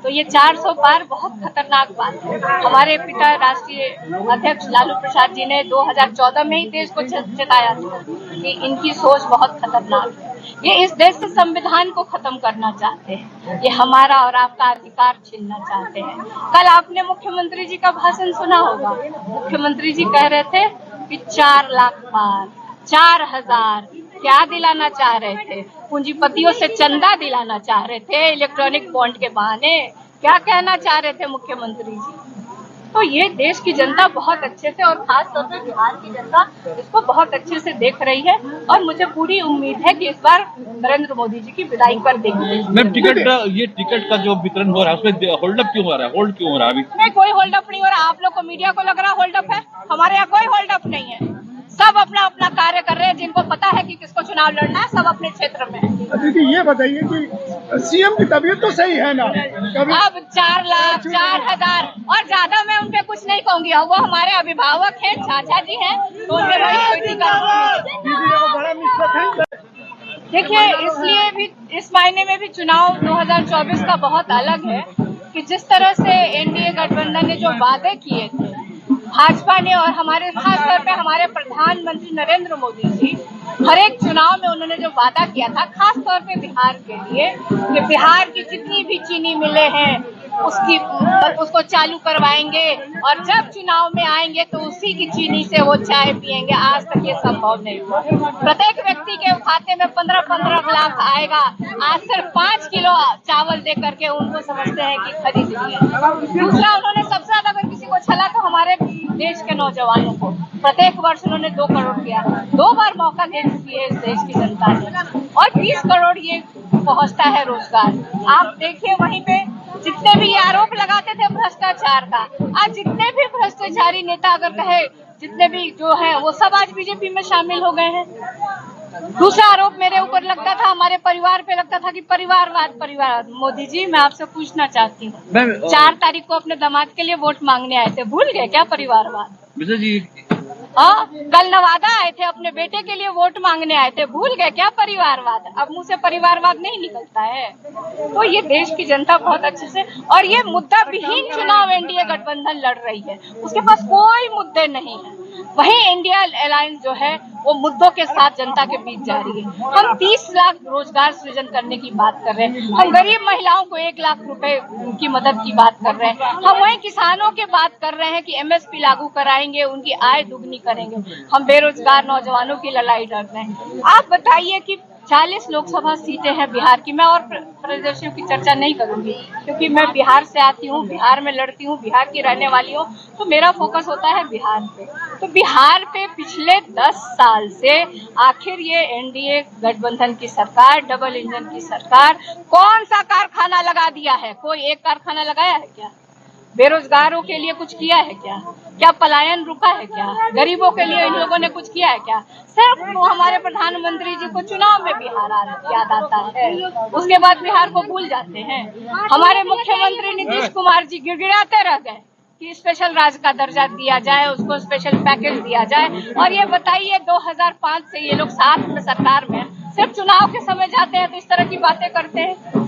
तो ये 400 पार बहुत खतरनाक बात है। हमारे पिता राष्ट्रीय अध्यक्ष लालू प्रसाद जी ने 2014 में ही देश को चेताया था कि इनकी सोच बहुत खतरनाक है। ये इस देश के संविधान को खत्म करना चाहते हैं। ये हमारा और आपका अधिकार छीनना चाहते हैं। कल आपने मुख्यमंत्री जी का भाषण सुना होगा। मुख्यमंत्री जी कह रहे थे कि 4 लाख पार, 4000 क्या दिलाना चाह रहे थे? पूंजीपतियों से चंदा दिलाना चाह रहे थे इलेक्ट्रॉनिक बॉन्ड के बहाने। क्या कहना चाह रहे थे मुख्यमंत्री जी? तो ये देश की जनता बहुत अच्छे से और खास तौर पर बिहार की जनता इसको बहुत अच्छे से देख रही है और मुझे पूरी उम्मीद है कि इस बार नरेंद्र मोदी जी की विदाई पर देंगे। मैम टिकट का जो वितरण हो रहा है उसमें होल्डअप क्यों हो रहा है? होल्ड क्यों हो रहा है? अभी नहीं, कोई होल्डअप नहीं हो रहा। आप लोग को मीडिया को लग रहा होल्डअप है, हमारे यहाँ कोई होल्डअप नहीं है। सब अपना अपना कार्य कर रहे हैं। जिनको पता है कि किसको चुनाव लड़ना है, सब अपने क्षेत्र में है। दीदी ये बताइए कि सीएम की तबीयत तो सही है ना? अब 4 लाख 4000 और ज्यादा मैं उनपे कुछ नहीं कहूंगी। अब वो हमारे अभिभावक हैं, चाचा जी हैं, तो उनके देखिए, इसलिए भी इस मायने में भी चुनाव 2024 का बहुत अलग है कि जिस तरह से एनडीए गठबंधन ने जो वादे किए थे भाजपा ने और हमारे खास तौर पे हमारे प्रधानमंत्री नरेंद्र मोदी जी हर एक चुनाव में उन्होंने जो वादा किया था खास तौर पे बिहार के लिए कि बिहार की जितनी भी चीनी मिलें हैं उसको चालू करवाएंगे और जब चुनाव में आएंगे तो उसी की चीनी से वो चाय पिएंगे। आज तक ये संभव नहीं हुआ। प्रत्येक व्यक्ति के खाते में 15-15 लाख आएगा। आज सिर्फ 5 किलो चावल दे करके उनको समझते हैं कि खरीद लिए। दूसरा, उन्होंने सबसे ज्यादा अगर किसी को छला तो हमारे देश के नौजवानों को प्रत्येक वर्ष उन्होंने 2 करोड़ दिया। 2 बार मौका दे चुकी है इस देश की जनता ने और 20 करोड़ ये पहुंचता है रोजगार। आप देखिए, वहीं पे जितने भी ये आरोप लगाते थे भ्रष्टाचार का, आज जितने भी भ्रष्टाचारी नेता अगर कहे जितने भी जो है वो सब आज बीजेपी में शामिल हो गए हैं। दूसरा आरोप मेरे ऊपर लगता था, हमारे परिवार पे लगता था कि परिवारवाद। मोदी जी, मैं आपसे पूछना चाहती हूँ, 4 तारीख को अपने दामाद के लिए वोट मांगने आए थे, भूल गए क्या परिवारवाद? जी हाँ, कल नवादा आए थे, अपने बेटे के लिए वोट मांगने आए थे, भूल गए क्या परिवारवाद? अब मुंह से परिवारवाद नहीं निकलता है। तो ये देश की जनता बहुत अच्छे से, और ये मुद्दा विहीन चुनाव एनडीए गठबंधन लड़ रही है, उसके पास कोई मुद्दे नहीं है। वहीं इंडिया अलायंस जो है वो मुद्दों के साथ जनता के बीच जा रही है। हम 30 लाख रोजगार सृजन करने की बात कर रहे हैं, हम गरीब महिलाओं को 1 लाख रुपए की मदद की बात कर रहे हैं, हम वहीं किसानों की बात कर रहे हैं कि एमएसपी लागू कराएंगे, उनकी आय दुगनी करेंगे। हम बेरोजगार नौजवानों की लड़ाई लड़ रहे हैं। आप बताइए कि 40 लोकसभा सीटें हैं बिहार की। मैं और प्रदेशों की चर्चा नहीं करूंगी क्योंकि मैं बिहार से आती हूँ, बिहार में लड़ती हूँ, बिहार की रहने वाली हूँ, तो मेरा फोकस होता है बिहार पे। तो बिहार पे पिछले 10 साल से आखिर ये एनडीए गठबंधन की सरकार, डबल इंजन की सरकार, कौन सा कारखाना लगा दिया है? कोई एक कारखाना लगाया है क्या? बेरोजगारों के लिए कुछ किया है क्या? क्या पलायन रुका है क्या? गरीबों के लिए इन लोगों ने कुछ किया है क्या? सिर्फ वो हमारे प्रधानमंत्री जी को चुनाव में बिहार याद आता है, उसके बाद बिहार को भूल जाते हैं। हमारे मुख्यमंत्री नीतीश कुमार जी गिड़गिड़ाते रह गए कि स्पेशल राज्य का दर्जा दिया जाए, उसको स्पेशल पैकेज दिया जाए। और ये बताइए, 2005 से ये लोग साथ में सरकार में सिर्फ चुनाव के समय जाते हैं तो इस तरह की बातें करते हैं।